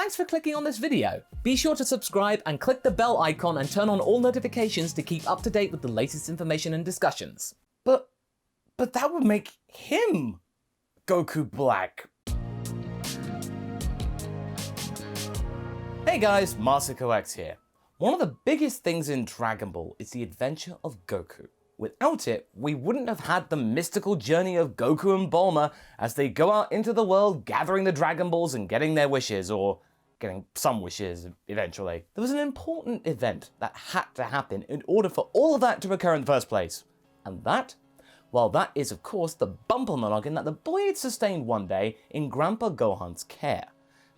thanks for clicking on this video. Be sure to subscribe and click the bell icon and turn on all notifications to keep up to date with the latest information and discussions. But that would make him Goku Black. Hey guys, MasakoX here. One of the biggest things in Dragon Ball is the adventure of Goku. Without it, we wouldn't have had the mystical journey of Goku and Bulma as they go out into the world gathering the Dragon Balls and getting their wishes, or getting some wishes eventually. There was an important event that had to happen in order for all of that to occur in the first place. And that? Well, that is of course the bump on the noggin that the boy had sustained one day in Grandpa Gohan's care.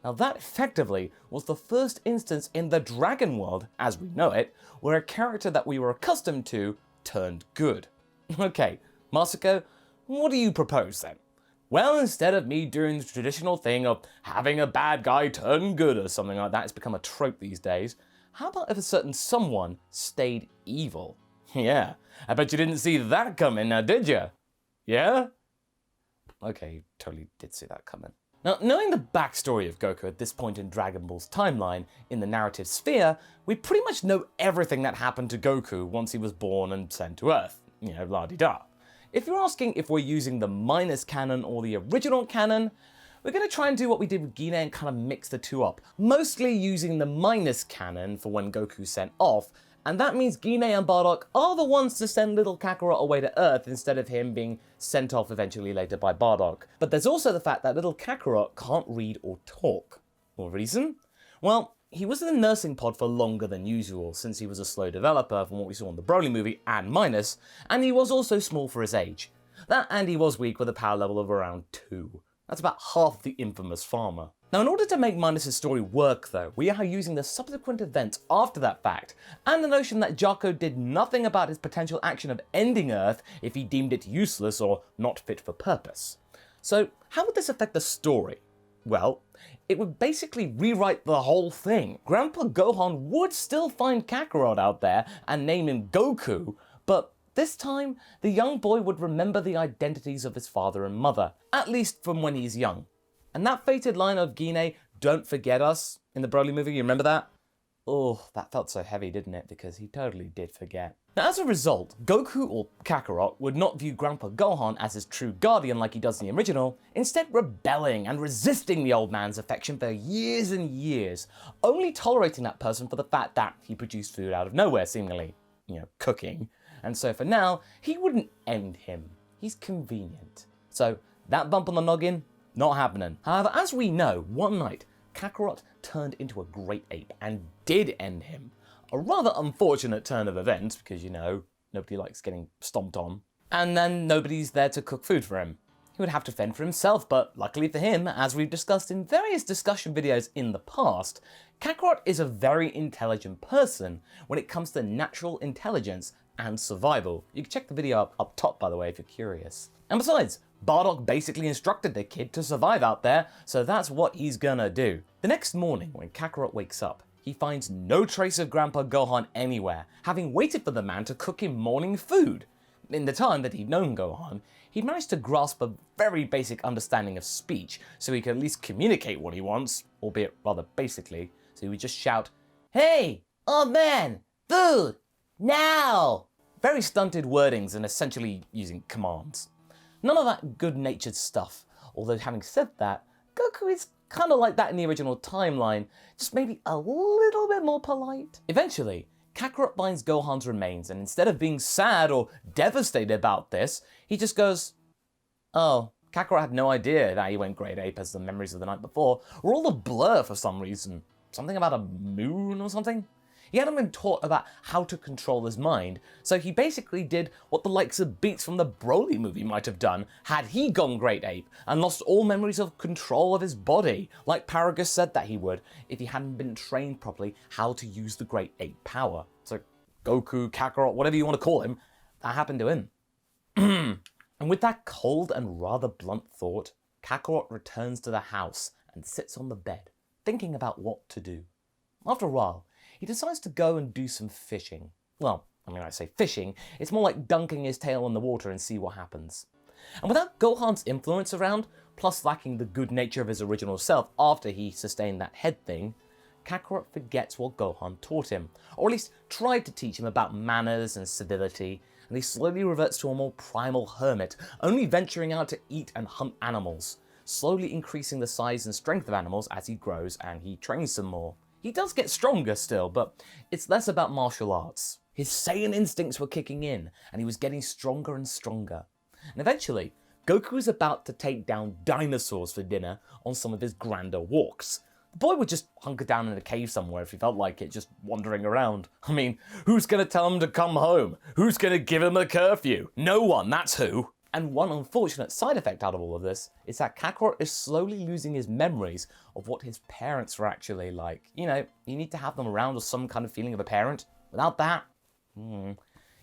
Now that effectively was the first instance in the Dragon world, as we know it, where a character that we were accustomed to turned good. Okay, Masako, what do you propose then? Well, instead of me doing the traditional thing of having a bad guy turn good or something like that, it's become a trope these days, how about if a certain someone stayed evil? Yeah, I bet you didn't see that coming now, did you? Yeah? Okay, you totally did see that coming. Now, knowing the backstory of Goku at this point in Dragon Ball's timeline, in the narrative sphere, we pretty much know everything that happened to Goku once he was born and sent to Earth. You know, la-di-da. If you're asking if we're using the minus canon or the original canon, we're going to try and do what we did with Gine and kind of mix the two up. Mostly using the minus canon for when Goku's sent off, and that means Gine and Bardock are the ones to send little Kakarot away to Earth instead of him being sent off eventually later by Bardock. But there's also the fact that little Kakarot can't read or talk. What reason? Well, he was in the nursing pod for longer than usual since he was a slow developer from what we saw in the Broly movie and Minus, and he was also small for his age. That and he was weak with a power level of around 2. That's about half the infamous farmer. Now, in order to make Minus' story work though, we are using the subsequent events after that fact, and the notion that Jaco did nothing about his potential action of ending Earth if he deemed it useless or not fit for purpose. So, how would this affect the story? Well, it would basically rewrite the whole thing. Grandpa Gohan would still find Kakarot out there and name him Goku, but this time, the young boy would remember the identities of his father and mother, at least from when he's young. And that fated line of Gine, "Don't forget us," in the Broly movie, you remember that? Oh, that felt so heavy, didn't it? Because he totally did forget. Now, as a result, Goku, or Kakarot, would not view Grandpa Gohan as his true guardian like he does in the original, instead rebelling and resisting the old man's affection for years and years, only tolerating that person for the fact that he produced food out of nowhere, seemingly, cooking. And so for now, he wouldn't end him. He's convenient. So that bump on the noggin, not happening. However, as we know, one night, Kakarot turned into a great ape and did end him. A rather unfortunate turn of events because, nobody likes getting stomped on. And then nobody's there to cook food for him. He would have to fend for himself, but luckily for him, as we've discussed in various discussion videos in the past, Kakarot is a very intelligent person when it comes to natural intelligence and survival. You can check the video up top, by the way, if you're curious. And besides, Bardock basically instructed the kid to survive out there, so that's what he's gonna do. The next morning, when Kakarot wakes up, he finds no trace of Grandpa Gohan anywhere, having waited for the man to cook him morning food. In the time that he'd known Gohan, he'd managed to grasp a very basic understanding of speech, so he could at least communicate what he wants, albeit rather basically, so he would just shout, "Hey, old man, food, now!" Very stunted wordings and essentially using commands. None of that good-natured stuff, although having said that, Goku is kind of like that in the original timeline, just maybe a little bit more polite. Eventually, Kakarot finds Gohan's remains, and instead of being sad or devastated about this, he just goes, "Oh, Kakarot had no idea that he went Great Ape as the memories of the night before were all a blur for some reason. Something about a moon or something?" He hadn't been taught about how to control his mind, so he basically did what the likes of Beats from the Broly movie might have done had he gone Great Ape and lost all memories of control of his body, like Paragus said that he would if he hadn't been trained properly how to use the Great Ape power. So Goku, Kakarot, whatever you want to call him, that happened to him. And with that cold and rather blunt thought, Kakarot returns to the house and sits on the bed, thinking about what to do. After a while, he decides to go and do some fishing. Well, I say fishing, it's more like dunking his tail in the water and see what happens. And without Gohan's influence around, plus lacking the good nature of his original self after he sustained that head thing, Kakarot forgets what Gohan taught him, or at least tried to teach him about manners and civility, and he slowly reverts to a more primal hermit, only venturing out to eat and hunt animals, slowly increasing the size and strength of animals as he grows and he trains some more. He does get stronger still, but it's less about martial arts. His Saiyan instincts were kicking in, and he was getting stronger and stronger. And eventually, Goku is about to take down dinosaurs for dinner on some of his grander walks. The boy would just hunker down in a cave somewhere if he felt like it, just wandering around. I mean, who's gonna tell him to come home? Who's gonna give him a curfew? No one, that's who. And one unfortunate side effect out of all of this is that Kakarot is slowly losing his memories of what his parents were actually like. You know, you need to have them around with some kind of feeling of a parent. Without that,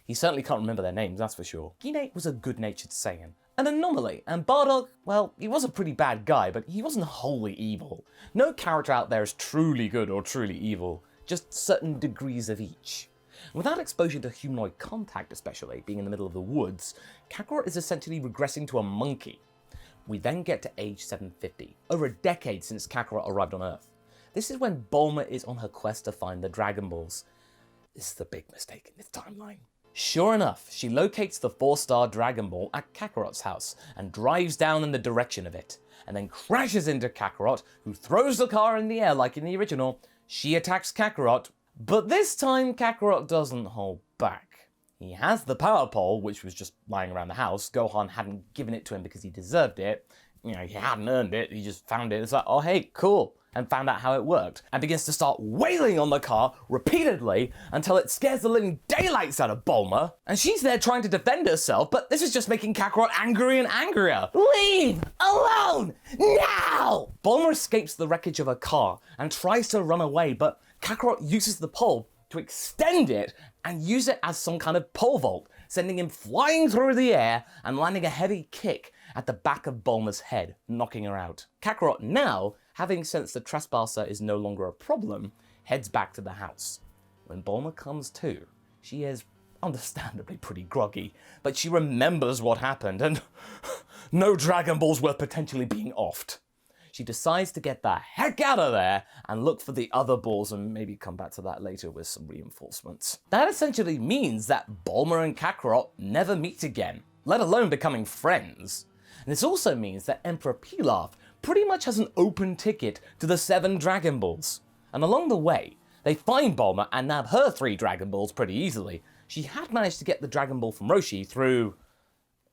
he certainly can't remember their names, that's for sure. Gine was a good-natured Saiyan, an anomaly, and Bardock, well, he was a pretty bad guy, but he wasn't wholly evil. No character out there is truly good or truly evil, just certain degrees of each. Without exposure to humanoid contact especially, being in the middle of the woods, Kakarot is essentially regressing to a monkey. We then get to age 750, over a decade since Kakarot arrived on Earth. This is when Bulma is on her quest to find the Dragon Balls. This is the big mistake in this timeline. Sure enough, she locates the 4-star Dragon Ball at Kakarot's house and drives down in the direction of it, and then crashes into Kakarot, who throws the car in the air like in the original. She attacks Kakarot, but this time Kakarot doesn't hold back. He has the power pole, which was just lying around the house. Gohan hadn't given it to him because he deserved it. You know, he hadn't earned it, he just found it. It's like, oh hey, cool. And found out how it worked, and begins to start wailing on the car repeatedly until it scares the living daylights out of Bulma. And she's there trying to defend herself, but this is just making Kakarot angrier and angrier. Leave alone now! Bulma escapes the wreckage of her car and tries to run away, but Kakarot uses the pole to extend it and use it as some kind of pole vault, sending him flying through the air and landing a heavy kick at the back of Bulma's head, knocking her out. Kakarot now, having sensed the trespasser is no longer a problem, heads back to the house. When Bulma comes to, she is understandably pretty groggy, but she remembers what happened, and no Dragon Balls were potentially being offed. She decides to get the heck out of there and look for the other balls and maybe come back to that later with some reinforcements. That essentially means that Bulma and Kakarot never meet again, let alone becoming friends. And this also means that Emperor Pilaf pretty much has an open ticket to the 7 Dragon Balls. And along the way, they find Bulma and nab her 3 Dragon Balls pretty easily. She had managed to get the Dragon Ball from Roshi through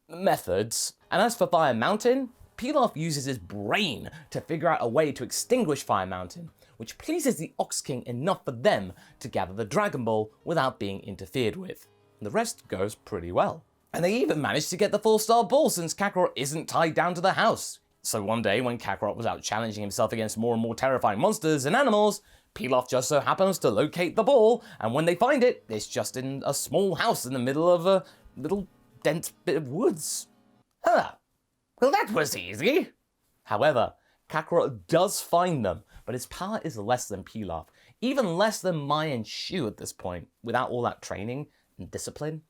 methods. And as for Fire Mountain, Pilaf uses his brain to figure out a way to extinguish Fire Mountain, which pleases the Ox King enough for them to gather the Dragon Ball without being interfered with. And the rest goes pretty well. And they even managed to get the 4-star ball since Kakarot isn't tied down to the house. So one day when Kakarot was out challenging himself against more and more terrifying monsters and animals, Pilaf just so happens to locate the ball, and when they find it, it's just in a small house in the middle of a little dense bit of woods. Huh. Well, that was easy. However, Kakarot does find them, but his power is less than Pilaf, even less than Mai and Shu at this point, without all that training and discipline.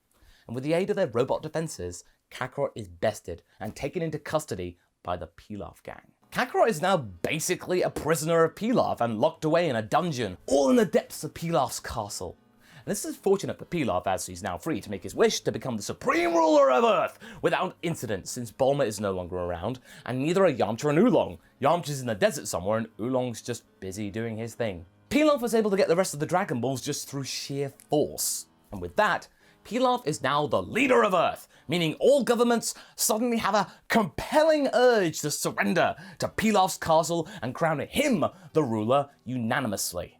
And with the aid of their robot defenses, Kakarot is bested and taken into custody by the Pilaf gang. Kakarot is now basically a prisoner of Pilaf and locked away in a dungeon, all in the depths of Pilaf's castle. And this is fortunate for Pilaf, as he's now free to make his wish to become the supreme ruler of Earth without incident, since Bulma is no longer around, and neither are Yamcha and Oolong. Yamcha's in the desert somewhere and Oolong's just busy doing his thing. Pilaf was able to get the rest of the Dragon Balls just through sheer force. And with that, Pilaf is now the leader of Earth, meaning all governments suddenly have a compelling urge to surrender to Pilaf's castle and crown him the ruler unanimously.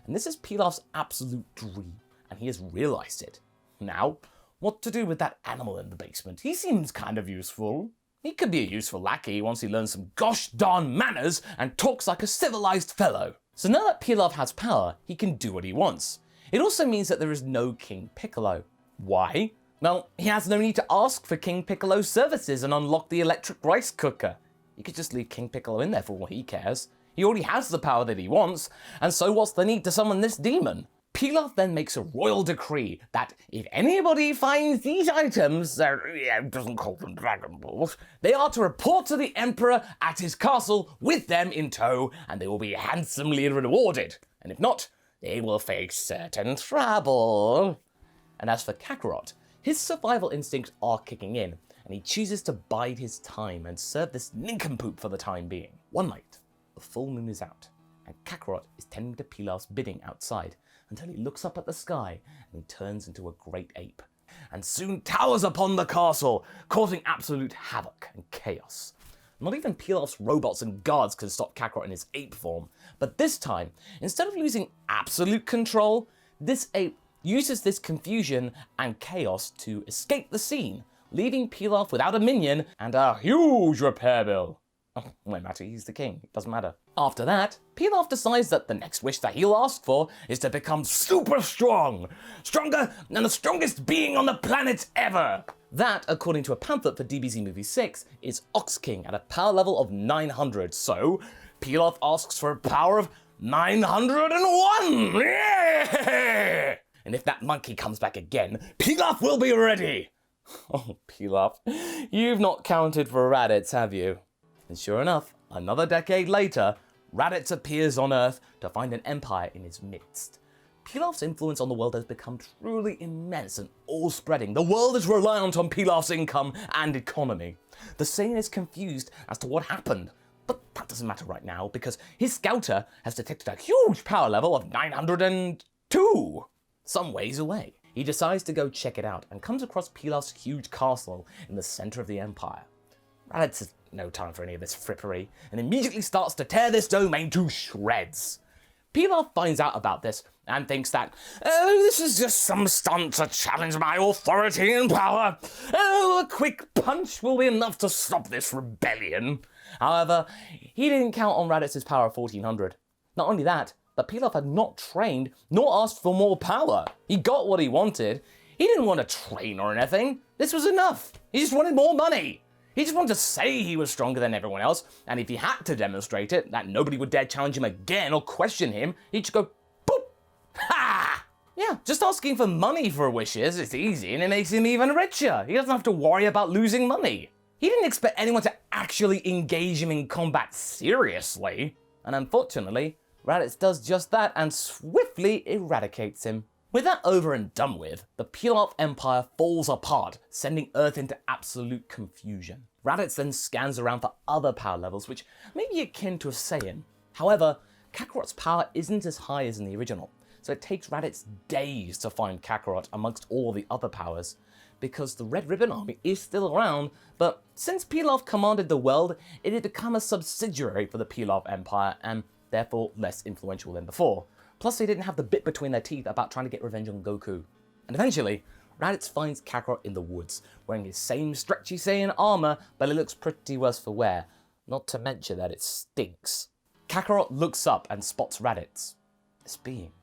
And this is Pilaf's absolute dream, and he has realized it. Now, what to do with that animal in the basement? He seems kind of useful. He could be a useful lackey once he learns some gosh darn manners and talks like a civilized fellow. So now that Pilaf has power, he can do what he wants. It also means that there is no King Piccolo. Why? Well, he has no need to ask for King Piccolo's services and unlock the electric rice cooker. He could just leave King Piccolo in there for all he cares. He already has the power that he wants, and so what's the need to summon this demon? Pilaf then makes a royal decree that if anybody finds these items, doesn't call them Dragon Balls, they are to report to the Emperor at his castle with them in tow, and they will be handsomely rewarded. And if not, they will face certain trouble. And as for Kakarot, his survival instincts are kicking in, and he chooses to bide his time and serve this nincompoop for the time being. One night, the full moon is out, and Kakarot is tending to Pilaf's bidding outside until he looks up at the sky and he turns into a great ape, and soon towers upon the castle, causing absolute havoc and chaos. Not even Pilaf's robots and guards can stop Kakarot in his ape form, but this time, instead of losing absolute control, this ape uses this confusion and chaos to escape the scene, leaving Pilaf without a minion and a huge repair bill. Oh, no matter, he's the king, it doesn't matter. After that, Pilaf decides that the next wish that he'll ask for is to become super strong! Stronger than the strongest being on the planet ever! That, according to a pamphlet for DBZ Movie 6, is Ox King at a power level of 900, so Pilaf asks for a power of 901! Yeah! And if that monkey comes back again, Pilaf will be ready! Oh, Pilaf, you've not counted for Raditz, have you? And sure enough, another decade later, Raditz appears on Earth to find an empire in his midst. Pilaf's influence on the world has become truly immense and all-spreading. The world is reliant on Pilaf's income and economy. The Saiyan is confused as to what happened, but that doesn't matter right now because his scouter has detected a huge power level of 902, some ways away. He decides to go check it out and comes across Pilaf's huge castle in the center of the empire. Raditz has no time for any of this frippery and immediately starts to tear this domain to shreds. Pilaf finds out about this and thinks that, oh, this is just some stunt to challenge my authority and power. Oh, a quick punch will be enough to stop this rebellion. However, he didn't count on Raditz's power of 1400. Not only that, but Pilaf had not trained nor asked for more power. He got what he wanted. He didn't want to train or anything. This was enough. He just wanted more money. He just wanted to say he was stronger than everyone else, and if he had to demonstrate it, that nobody would dare challenge him again or question him, he'd just go, boop, ha! Yeah, just asking for money for wishes is easy, and it makes him even richer. He doesn't have to worry about losing money. He didn't expect anyone to actually engage him in combat seriously, and unfortunately, Raditz does just that and swiftly eradicates him. With that over and done with, the Pilaf Empire falls apart, sending Earth into absolute confusion. Raditz then scans around for other power levels, which may be akin to a Saiyan. However, Kakarot's power isn't as high as in the original, so it takes Raditz days to find Kakarot amongst all the other powers, because the Red Ribbon Army is still around, but since Pilaf commanded the world, it had become a subsidiary for the Pilaf Empire, and therefore less influential than before. Plus, they didn't have the bit between their teeth about trying to get revenge on Goku. And eventually, Raditz finds Kakarot in the woods, wearing his same stretchy Saiyan armor, but it looks pretty worse for wear. Not to mention that it stinks. Kakarot looks up and spots Raditz. This being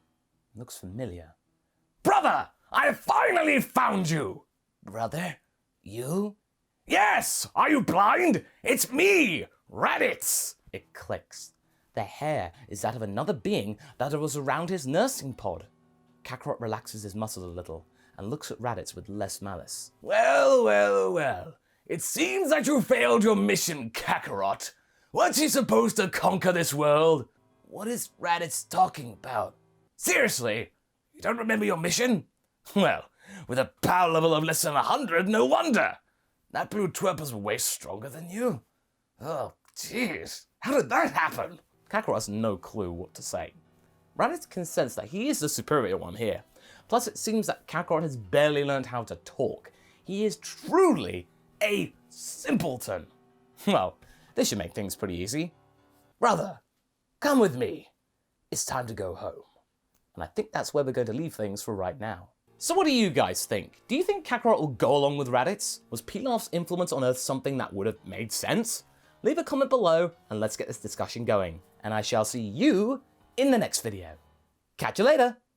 looks familiar. Brother, I finally found you! Brother? You? Yes! Are you blind? It's me, Raditz! It clicks. The hair is that of another being that was around his nursing pod. Kakarot relaxes his muscles a little and looks at Raditz with less malice. Well, well, well. It seems that you failed your mission, Kakarot. Weren't you supposed to conquer this world? What is Raditz talking about? Seriously? You don't remember your mission? Well, with a power level of less than 100, no wonder. That blue twerp is way stronger than you. Oh, jeez. How did that happen? Kakarot has no clue what to say. Raditz can sense that he is the superior one here. Plus, it seems that Kakarot has barely learned how to talk. He is truly a simpleton. Well, this should make things pretty easy. Brother, come with me. It's time to go home. And I think that's where we're going to leave things for right now. So what do you guys think? Do you think Kakarot will go along with Raditz? Was Pilaf's influence on Earth something that would have made sense? Leave a comment below and let's get this discussion going. And I shall see you in the next video. Catch you later!